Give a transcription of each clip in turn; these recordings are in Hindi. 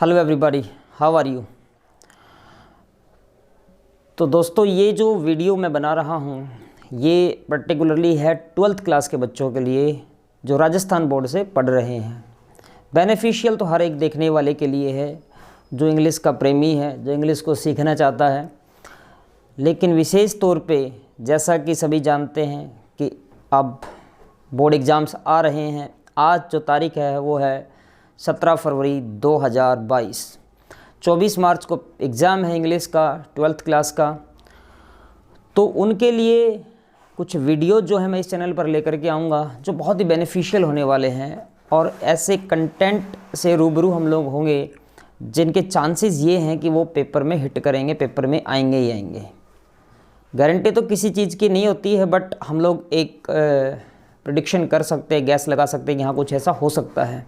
Hello everybody, how are you. तो दोस्तों, ये जो वीडियो मैं बना रहा हूँ ये पर्टिकुलरली है 12th क्लास के बच्चों के लिए जो राजस्थान बोर्ड से पढ़ रहे हैं। बेनिफिशियल तो हर एक देखने वाले के लिए है, जो इंग्लिश का प्रेमी है, जो इंग्लिश को सीखना चाहता है। लेकिन विशेष तौर पे जैसा कि सभी जानते हैं कि अब बोर्ड एग्ज़ाम्स आ रहे हैं। आज जो तारीख है वो है 17 फरवरी 2022। 24 मार्च को एग्ज़ाम है इंग्लिश का 12th क्लास का। तो उनके लिए कुछ वीडियो जो है मैं इस चैनल पर लेकर के आऊँगा जो बहुत ही बेनिफिशियल होने वाले हैं, और ऐसे कंटेंट से रूबरू हम लोग होंगे जिनके चांसेस ये हैं कि वो पेपर में हिट करेंगे, पेपर में आएंगे ही आएंगे। गारंटी तो किसी चीज़ की नहीं होती है, बट हम लोग एक प्रेडिक्शन कर सकते हैं, गैस लगा सकते हैं कि हाँ कुछ ऐसा हो सकता है।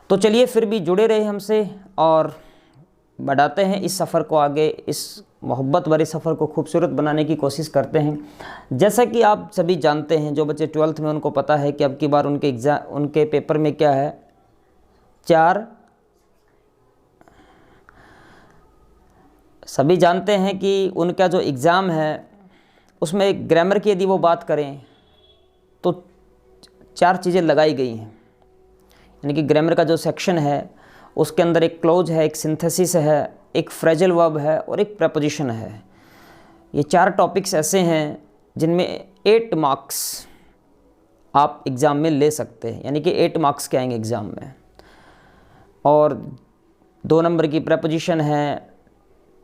तो चलिए फिर भी जुड़े रहे हमसे और बढ़ाते हैं इस सफ़र को आगे, इस मोहब्बत भरे सफ़र को खूबसूरत बनाने की कोशिश करते हैं। जैसा कि आप सभी जानते हैं, जो बच्चे 12th में उनको पता है कि अब की बार उनके पेपर में क्या है, 4 सभी जानते हैं कि उनका जो एग्ज़ाम है उसमें ग्रामर की यदि वो बात करें तो 4 चीज़ें लगाई गई हैं। यानी कि ग्रामर का जो सेक्शन है उसके अंदर एक क्लोज है, एक सिंथेसिस है, एक फ्रेजल वर्ब है और एक प्रपोजिशन है। ये 4 टॉपिक्स ऐसे हैं जिनमें 8 मार्क्स आप एग्ज़ाम में ले सकते हैं, यानी कि 8 मार्क्स के आएंगे एग्ज़ाम में। और 2 नंबर की प्रपोजिशन है,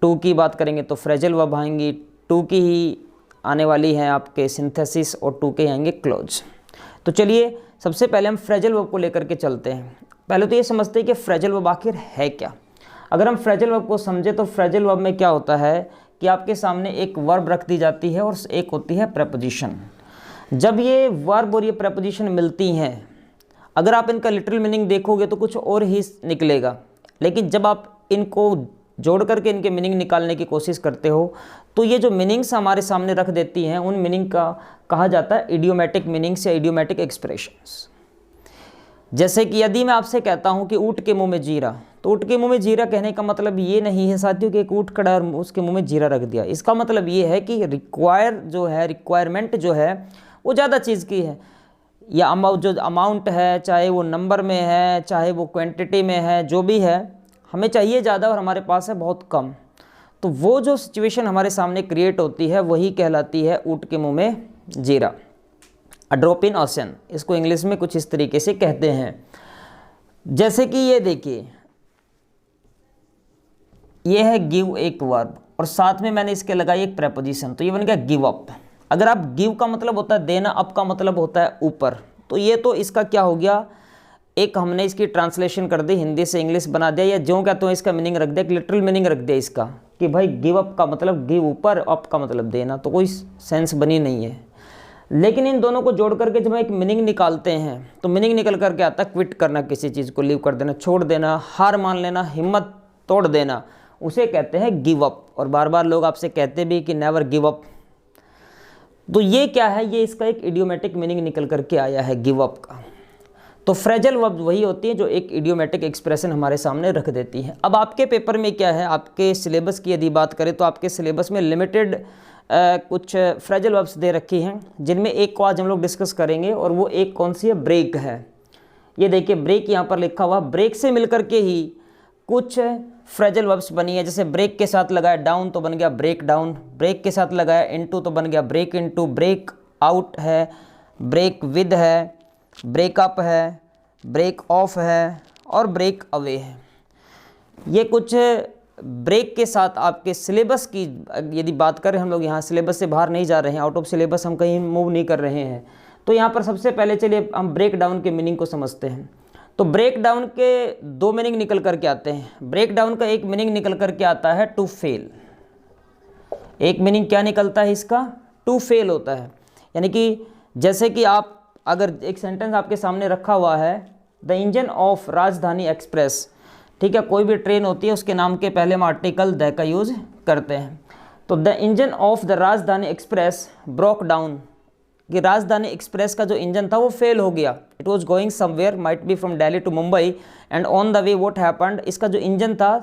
2 की बात करेंगे तो फ्रेजल वर्ब आएंगी, 2 की ही आने वाली है आपके सिंथेसिस और 2 के आएंगे क्लोज। तो चलिए सबसे पहले हम फ्रेजल वर्ब को लेकर के चलते हैं। पहले तो ये समझते हैं कि फ्रेजल वर्ब आखिर है क्या। अगर हम फ्रेजल वर्ब को समझे तो फ्रेजल वर्ब में क्या होता है कि आपके सामने एक वर्ब रख दी जाती है और एक होती है प्रपोजिशन। जब ये वर्ब और ये प्रपोजिशन मिलती हैं, अगर आप इनका लिटरल मीनिंग देखोगे तो कुछ और ही निकलेगा, लेकिन जब आप इनको जोड़ करके इनके मीनिंग निकालने की कोशिश करते हो तो ये जो मीनिंग्स हमारे सामने रख देती हैं उन मीनिंग का कहा जाता है इडियोमेटिक मीनिंग्स या इडियोमेटिक एक्सप्रेशंस। जैसे कि यदि मैं आपसे कहता हूं कि ऊँट के मुंह में जीरा, तो ऊँट के मुंह में जीरा कहने का मतलब ये नहीं है साथियों कि एक ऊँट खड़ा और उसके मुंह में जीरा रख दिया। इसका मतलब ये है कि रिक्वायरमेंट जो है वो ज़्यादा चीज़ की है, या अमाउंट है, चाहे वो नंबर में है, चाहे वो क्वांटिटी में है, जो भी है हमें चाहिए ज़्यादा और हमारे पास है बहुत कम। तो वो जो सिचुएशन हमारे सामने क्रिएट होती है वही कहलाती है ऊँट के मुंह में जीरा, अ ड्रॉप इन ओशन। इसको इंग्लिश में कुछ इस तरीके से कहते हैं। जैसे कि ये देखिए, ये है गिव एक वर्ब और साथ में मैंने इसके लगाई एक प्रेपोजिशन, तो ये बन गया गिव अप। अगर आप गिव का मतलब होता है देना, अप का मतलब होता है ऊपर, तो ये तो इसका क्या हो गया, एक हमने इसकी ट्रांसलेशन कर दी, हिंदी से इंग्लिश बना दिया, या जो कहते हो इसका मीनिंग रख दिया, एक लिटरल मीनिंग रख दिया इसका कि भाई गिव अप का मतलब गिव ऊपर, अप का मतलब देना, तो कोई सेंस बनी नहीं है। लेकिन इन दोनों को जोड़ करके जब एक मीनिंग निकालते हैं तो मीनिंग निकल करके आता है क्विट करना, किसी चीज़ को लीव कर देना, छोड़ देना, हार मान लेना, हिम्मत तोड़ देना, उसे कहते हैं गिव अप। और बार बार लोग आपसे कहते भी कि नेवर गिव अप। तो ये क्या है, ये इसका एक इडियोमेटिक मीनिंग निकल करके आया है गिव अप का। तो फ्रेजल वर्ब वही होती है जो एक इडियोमेटिक एक्सप्रेशन हमारे सामने रख देती है। अब आपके पेपर में क्या है, आपके सिलेबस की यदि बात करें तो आपके सिलेबस में लिमिटेड कुछ फ्रेजल वर्ब्स दे रखी हैं, जिनमें एक को आज हम लोग डिस्कस करेंगे, और वो एक कौन सी है, ब्रेक है। ये देखिए ब्रेक यहाँ पर लिखा हुआ, ब्रेक से मिलकर के ही कुछ फ्रेजल वर्ब्स बनी है। जैसे ब्रेक के साथ लगाया डाउन तो बन गया ब्रेक डाउन, ब्रेक के साथ लगाया इनटू तो बन गया ब्रेक इनटू, ब्रेक आउट है, ब्रेक विद है, ब्रेकअप है, ब्रेक ऑफ है और ब्रेक अवे है। ये कुछ ब्रेक के साथ आपके सिलेबस की यदि बात करें, हम लोग यहाँ सिलेबस से बाहर नहीं जा रहे हैं, आउट ऑफ सिलेबस हम कहीं मूव नहीं कर रहे हैं। तो यहाँ पर सबसे पहले चलिए हम ब्रेक डाउन के मीनिंग को समझते हैं। तो ब्रेक डाउन के 2 मीनिंग निकल करके आते हैं। ब्रेक डाउन का एक मीनिंग निकल करके आता है टू फेल। एक मीनिंग क्या निकलता है इसका, टू फेल होता है। यानी कि जैसे कि आप अगर एक सेंटेंस आपके सामने रखा हुआ है, द इंजन ऑफ राजधानी एक्सप्रेस, ठीक है, कोई भी ट्रेन होती है उसके नाम के पहले हम आर्टिकल द का यूज करते हैं। तो द इंजन ऑफ द राजधानी एक्सप्रेस ब्रोक डाउन, कि राजधानी एक्सप्रेस का जो इंजन था वो फेल हो गया। It was going somewhere, might be from Delhi to Mumbai, and on the way what happened, इसका जो इंजन था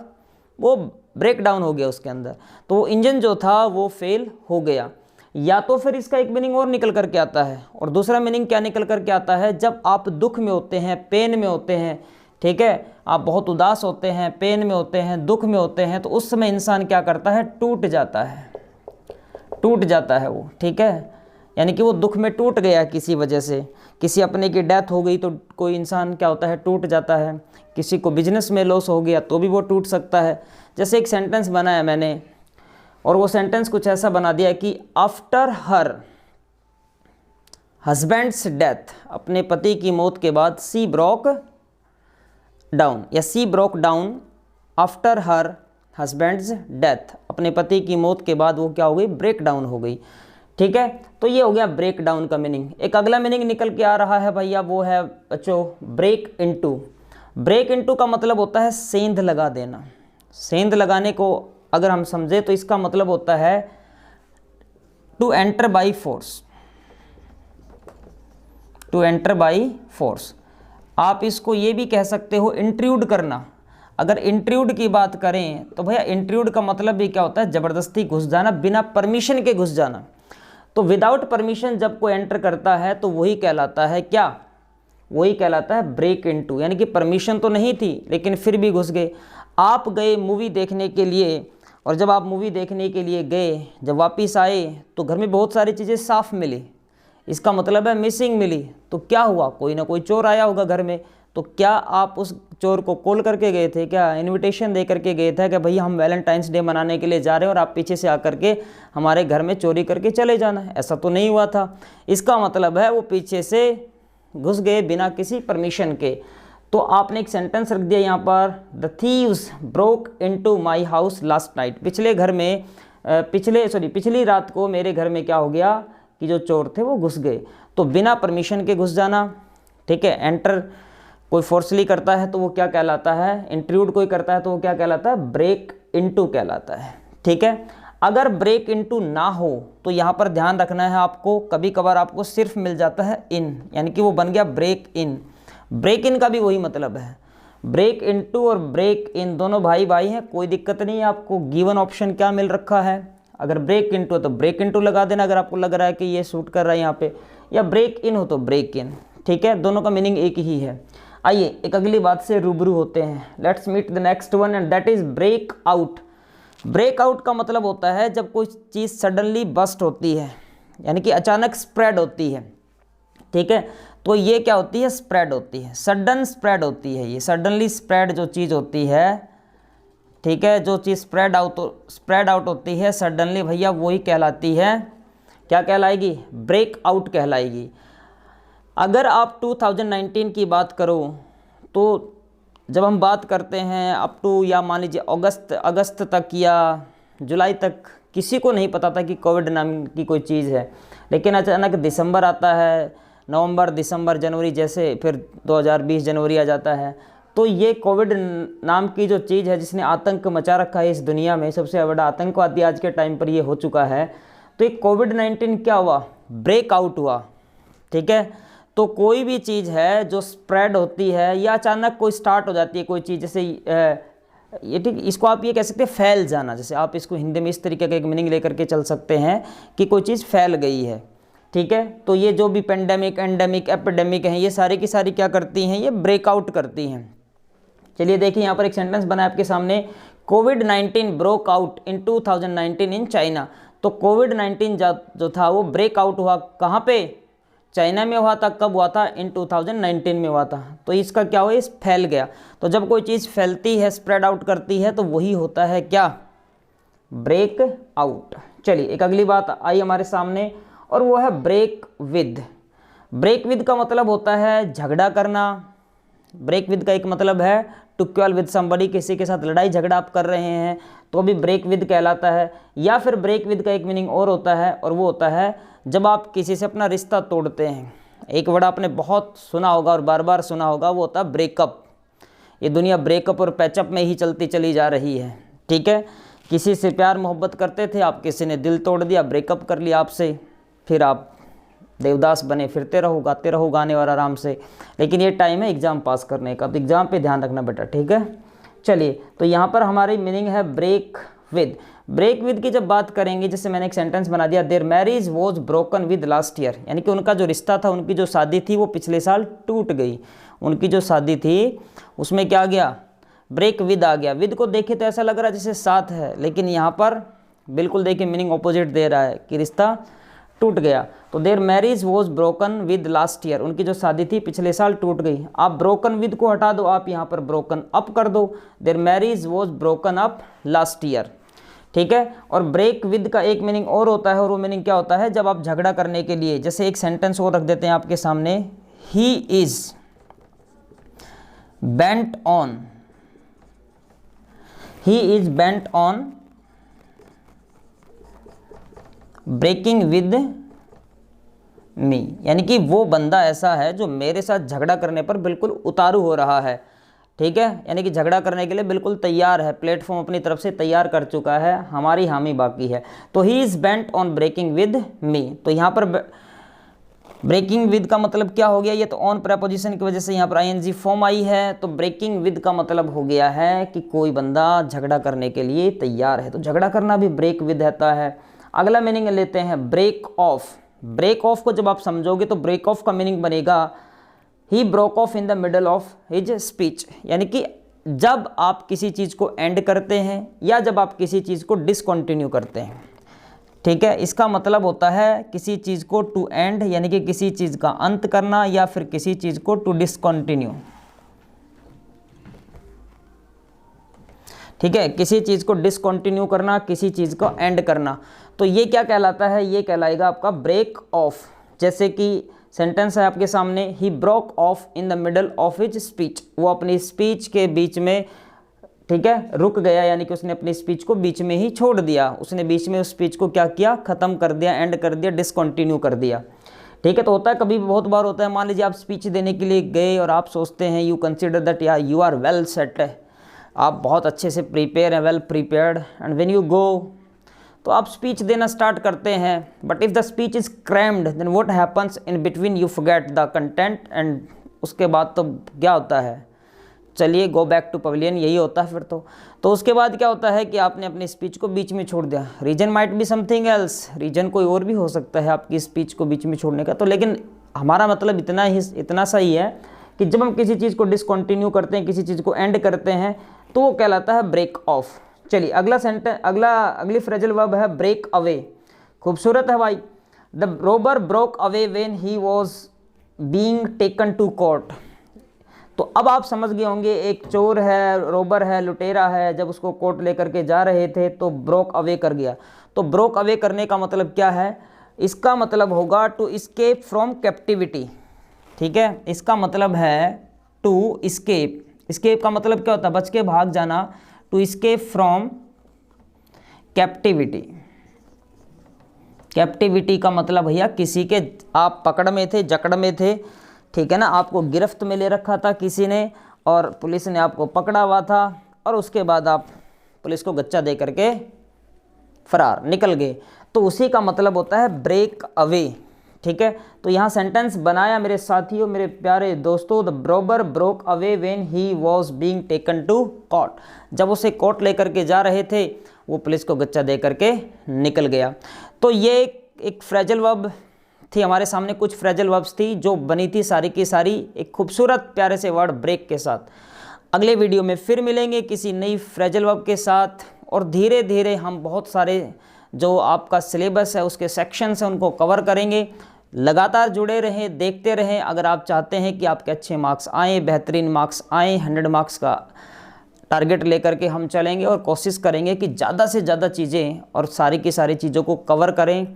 वो ब्रेक डाउन हो गया उसके अंदर, तो वो इंजन जो था वो फेल हो गया। या तो फिर इसका एक मीनिंग और निकल करके आता है, और दूसरा मीनिंग क्या निकल करके आता है, जब आप दुख में होते हैं, पेन में होते हैं, ठीक है, आप बहुत उदास होते हैं, पेन में होते हैं, दुख में होते हैं, तो उस समय इंसान क्या करता है, टूट जाता है, टूट जाता है वो, ठीक है, यानी कि वो दुख में टूट गया किसी वजह से, किसी अपने की डेथ हो गई तो कोई इंसान क्या होता है, टूट जाता है, किसी को बिजनेस में लॉस हो गया तो भी वो टूट सकता है। जैसे एक सेंटेंस बनाया मैंने, और वो सेंटेंस कुछ ऐसा बना दिया कि आफ्टर हर हस्बैंड्स डेथ, अपने पति की मौत के बाद सी ब्रोक डाउन, या she broke down after her husband's death, अपने पति की मौत के बाद वो क्या हो गई, ब्रेक डाउन हो गई, ठीक है। तो ये हो गया ब्रेक डाउन का मीनिंग। एक अगला मीनिंग निकल के आ रहा है भैया, वो है बच्चों ब्रेक इनटू। ब्रेक इनटू का मतलब होता है सेंध लगा देना। सेंध लगाने को अगर हम समझे तो इसका मतलब होता है to enter by force, to enter by force. आप इसको ये भी कह सकते हो इंट्रूड करना। अगर इंट्रूड की बात करें तो भैया इंट्रूड का मतलब भी क्या होता है, ज़बरदस्ती घुस जाना, बिना परमिशन के घुस जाना। तो विदाउट परमिशन जब कोई एंटर करता है तो वही कहलाता है क्या, वही कहलाता है ब्रेक इनटू, यानी कि परमिशन तो नहीं थी लेकिन फिर भी घुस गए। आप गए मूवी देखने के लिए, और जब आप मूवी देखने के लिए गए, जब वापस आए तो घर में बहुत सारी चीज़ें साफ़ मिली, इसका मतलब है मिसिंग मिली। तो क्या हुआ, कोई ना कोई चोर आया होगा घर में। तो क्या आप उस चोर को कॉल करके गए थे, क्या इनविटेशन दे करके गए थे कि भैया हम वैलेंटाइंस डे मनाने के लिए जा रहे हैं और आप पीछे से आकर के हमारे घर में चोरी करके चले जाना है? ऐसा तो नहीं हुआ था। इसका मतलब है वो पीछे से घुस गए बिना किसी परमिशन के। तो आपने एक सेंटेंस रख दिया यहाँ पर, the thieves broke into my house last night. पिछली रात को मेरे घर में क्या हो गया कि जो चोर थे वो घुस गए। तो बिना परमिशन के घुस जाना, ठीक है। एंटर कोई फोर्सली करता है तो वो क्या कहलाता है, इंट्रूड कोई करता है तो वो क्या कहलाता है, ब्रेक इनटू कहलाता है, ठीक है। अगर ब्रेक इनटू ना हो तो यहाँ पर ध्यान रखना है आपको, कभी कभार आपको सिर्फ मिल जाता है इन, यानी कि वो बन गया ब्रेक इन। ब्रेक इन का भी वही मतलब है। ब्रेक इनटू और ब्रेक इन दोनों भाई भाई हैं, कोई दिक्कत नहीं है। आपको गिवन ऑप्शन क्या मिल रखा है, अगर ब्रेक इनटू तो ब्रेक इनटू लगा देना अगर आपको लग रहा है कि ये सूट कर रहा है यहाँ पे, या ब्रेक इन हो तो ब्रेक इन, ठीक है। दोनों का मीनिंग एक ही है। आइए एक अगली बात से रूबरू होते हैं। Let's meet the next one and that is break out. Break out का मतलब होता है जब कोई चीज़ सडनली बस्ट होती है, यानी कि अचानक स्प्रेड होती है, ठीक है। तो ये क्या होती है, स्प्रेड होती है, सडन स्प्रेड होती है। ये सडनली स्प्रेड जो चीज़ होती है, ठीक है, जो चीज़ स्प्रेड आउट होती है सडनली, भैया वही कहलाती है, क्या कहलाएगी, ब्रेक आउट कहलाएगी। अगर आप 2019 की बात करो तो जब हम बात करते हैं अप टू, या मान लीजिए अगस्त तक या जुलाई तक, किसी को नहीं पता था कि कोविड नाम की कोई चीज़ है। लेकिन अचानक दिसंबर आता है, नवंबर, दिसंबर, जनवरी, जैसे फिर 2020 जनवरी आ जाता है। तो ये कोविड नाम की जो चीज़ है जिसने आतंक मचा रखा है इस दुनिया में, सबसे बड़ा आतंकवादी आज के टाइम पर ये हो चुका है। तो ये कोविड-19 क्या हुआ, ब्रेक आउट हुआ, ठीक है। तो कोई भी चीज़ है जो स्प्रेड होती है या अचानक कोई स्टार्ट हो जाती है कोई चीज़, जैसे ये ठीक, इसको आप ये कह सकते हैं फैल जाना। जैसे आप इसको हिंदी में इस तरीके का एक मीनिंग लेकर के चल सकते हैं कि कोई चीज़ फैल गई है, ठीक है। तो ये जो भी पेंडेमिक, एंडेमिक, एपिडेमिक हैं, ये सारी की सारी क्या करती हैं, ये ब्रेकआउट करती हैं। चलिए देखिए यहाँ पर एक सेंटेंस बना है आपके सामने, कोविड-19 broke out in 2019 in China. तो कोविड-19 जो था वो ब्रेकआउट हुआ कहाँ पे, चाइना में हुआ था। कब हुआ था, इन 2019 में हुआ था। तो इसका क्या हुआ, इस फैल गया। तो जब कोई चीज़ फैलती है, स्प्रेड आउट करती है, तो वही होता है क्या, ब्रेक आउट। चलिए एक अगली बात आई हमारे सामने और वो है ब्रेक विद। ब्रेक विद का मतलब होता है झगड़ा करना। ब्रेक विद का एक मतलब है टू क्वारल विद समबडी, किसी के साथ लड़ाई झगड़ा आप कर रहे हैं तो भी ब्रेक विद कहलाता है। या फिर ब्रेक विद का एक मीनिंग और होता है, और वो होता है जब आप किसी से अपना रिश्ता तोड़ते हैं। एक वर्ड आपने बहुत सुना होगा और बार बार सुना होगा, वो होता है ब्रेकअप। ये दुनिया ब्रेकअप और पैचअप में ही चलती चली जा रही है, ठीक है। किसी से प्यार मोहब्बत करते थे आप, किसी ने दिल तोड़ दिया, ब्रेकअप कर लिया आपसे, फिर आप देवदास बने फिरते रहो, गाते रहो गाने और आराम से, लेकिन ये टाइम है एग्ज़ाम पास करने का, तो एग्ज़ाम पे ध्यान रखना बेटा, ठीक है। चलिए, तो यहाँ पर हमारी मीनिंग है ब्रेक विद। ब्रेक विद की जब बात करेंगे, जैसे मैंने एक सेंटेंस बना दिया, there marriage was broken with last year, यानी कि उनका जो रिश्ता था, उनकी जो शादी थी वो पिछले साल टूट गई। उनकी जो शादी थी उसमें क्या आ गया, ब्रेक विद आ गया। विद को देखे तो ऐसा लग रहा है जैसे साथ है, लेकिन यहाँ पर बिल्कुल देखिए मीनिंग ऑपोजिट दे रहा है कि रिश्ता टूट गया। तो there marriage was broken with last year, उनकी जो शादी थी पिछले साल टूट गई। आप ब्रोकन विद को हटा दो, आप यहाँ पर ब्रोकन अप कर दो, there marriage was broken up last year, ठीक है। और ब्रेक विद का एक मीनिंग और होता है, और वो मीनिंग क्या होता है, जब आप झगड़ा करने के लिए, जैसे एक सेंटेंस और रख देते हैं आपके सामने, he is bent on, he is bent on breaking with me, यानी कि वो बंदा ऐसा है जो मेरे साथ झगड़ा करने पर बिल्कुल उतारू हो रहा है, ठीक है, यानी कि झगड़ा करने के लिए बिल्कुल तैयार है, प्लेटफॉर्म अपनी तरफ से तैयार कर चुका है, हमारी हामी बाकी है। तो he is bent on breaking with me, तो यहाँ पर ब्रेकिंग विद का मतलब क्या हो गया, ये तो ऑन प्रेपोजिशन की वजह से यहाँ पर आईएनजी फॉर्म आई है, तो ब्रेकिंग विद का मतलब हो गया है कि कोई बंदा झगड़ा करने के लिए तैयार है, तो झगड़ा करना भी ब्रेक विद रहता है। अगला मीनिंग लेते हैं ब्रेक ऑफ। ब्रेक ऑफ को जब आप समझोगे तो ब्रेक ऑफ का मीनिंग बनेगा he broke of in the middle of his speech, यानी कि जब आप किसी चीज़ को एंड करते हैं या जब आप किसी चीज़ को डिसकंटिन्यू करते हैं, ठीक है। इसका मतलब होता है किसी चीज़ को टू एंड, यानी कि किसी चीज़ का अंत करना, या फिर किसी चीज़ को टू डिसकंटिन्यू, ठीक है, किसी चीज़ को डिसकंटिन्यू करना, किसी चीज़ को एंड करना, तो ये क्या कहलाता है, ये कहलाएगा आपका ब्रेक ऑफ। जैसे कि सेंटेंस है आपके सामने, he broke of in the middle of his speech, वो अपनी स्पीच के बीच में, ठीक है, रुक गया, यानी कि उसने अपनी स्पीच को बीच में ही छोड़ दिया, उसने बीच में उस स्पीच को क्या किया, ख़त्म कर दिया, एंड कर दिया, डिसकंटिन्यू कर दिया, ठीक है। तो होता है, कभी बहुत बार होता है, मान लीजिए आप स्पीच देने के लिए गए और आप सोचते हैं, यू कंसिडर दैट या यू आर वेल सेट, आप बहुत अच्छे से प्रिपेयर हैं, well prepared, and when you go, तो आप स्पीच देना स्टार्ट करते हैं, but if the speech is crammed then what happens in between, you forget the content, and उसके बाद तो क्या होता है, चलिए गो बैक टू पवेलियन, यही होता है फिर तो उसके बाद क्या होता है कि आपने अपनी स्पीच को बीच में छोड़ दिया। Reason might be something else, reason कोई और भी हो सकता है आपकी स्पीच को बीच में छोड़ने का, तो लेकिन हमारा मतलब इतना सा ही है कि जब हम किसी चीज़ को डिसकंटिन्यू करते हैं, किसी चीज़ को एंड करते हैं, तो वो कहलाता है ब्रेक ऑफ। चलिए अगली फ्रेजल वर्ब है ब्रेक अवे। खूबसूरत है भाई। The robber broke away when he was being taken to court. तो अब आप समझ गए होंगे, एक चोर है, रोबर है, लुटेरा है, जब उसको कोर्ट लेकर के जा रहे थे तो ब्रोक अवे कर गया। तो ब्रोक अवे करने का मतलब क्या है, इसका मतलब होगा टू इस्केप फ्रॉम कैप्टिविटी, ठीक है, इसका मतलब है टू इस्केप। इस्केप का मतलब क्या होता है, बच के भाग जाना, to escape from captivity. Captivity का मतलब भैया किसी के आप पकड़ में थे, जकड़ में थे, ठीक है ना, आपको गिरफ्त में ले रखा था किसी ने और पुलिस ने आपको पकड़ा हुआ था, और उसके बाद आप पुलिस को गच्चा दे करके फरार निकल गए, तो उसी का मतलब होता है ब्रेक अवे, ठीक है। तो यहाँ सेंटेंस बनाया मेरे साथियों, मेरे प्यारे दोस्तों, the robber broke away when he was being taken to court. जब उसे कोर्ट लेकर के जा रहे थे, वो पुलिस को गच्चा दे करके निकल गया। तो ये एक फ्रेजल वर्ब थी, हमारे सामने कुछ फ्रेजल वर्ब्स थी जो बनी थी सारी की सारी एक खूबसूरत प्यारे से वर्ड ब्रेक के साथ। अगले वीडियो में फिर मिलेंगे किसी नई फ्रेजल वर्ब के साथ, और धीरे धीरे हम बहुत सारे जो आपका सिलेबस है, उसके सेक्शंस हैं, उनको कवर करेंगे। लगातार जुड़े रहें, देखते रहें। अगर आप चाहते हैं कि आपके अच्छे मार्क्स आएँ, बेहतरीन मार्क्स आएँ, 100 मार्क्स का टारगेट लेकर के हम चलेंगे और कोशिश करेंगे कि ज़्यादा से ज़्यादा चीज़ें और सारी की सारी चीज़ों को कवर करें।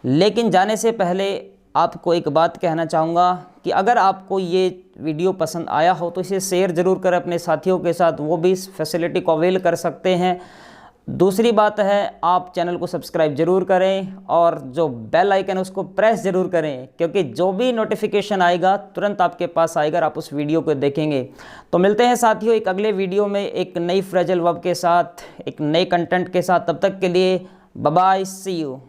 लेकिन जाने से पहले आपको एक बात कहना चाहूँगा कि अगर आपको ये वीडियो पसंद आया हो तो इसे शेयर ज़रूर करें अपने साथियों के साथ, वो भी इस फैसिलिटी को अवेल कर सकते हैं। दूसरी बात है, आप चैनल को सब्सक्राइब जरूर करें और जो बेल आइकन है उसको प्रेस जरूर करें, क्योंकि जो भी नोटिफिकेशन आएगा तुरंत आपके पास आएगा और आप उस वीडियो को देखेंगे। तो मिलते हैं साथियों एक अगले वीडियो में एक नई फ्रेजल वर्ब के साथ, एक नए कंटेंट के साथ। तब तक के लिए बाय बाय, सी यू।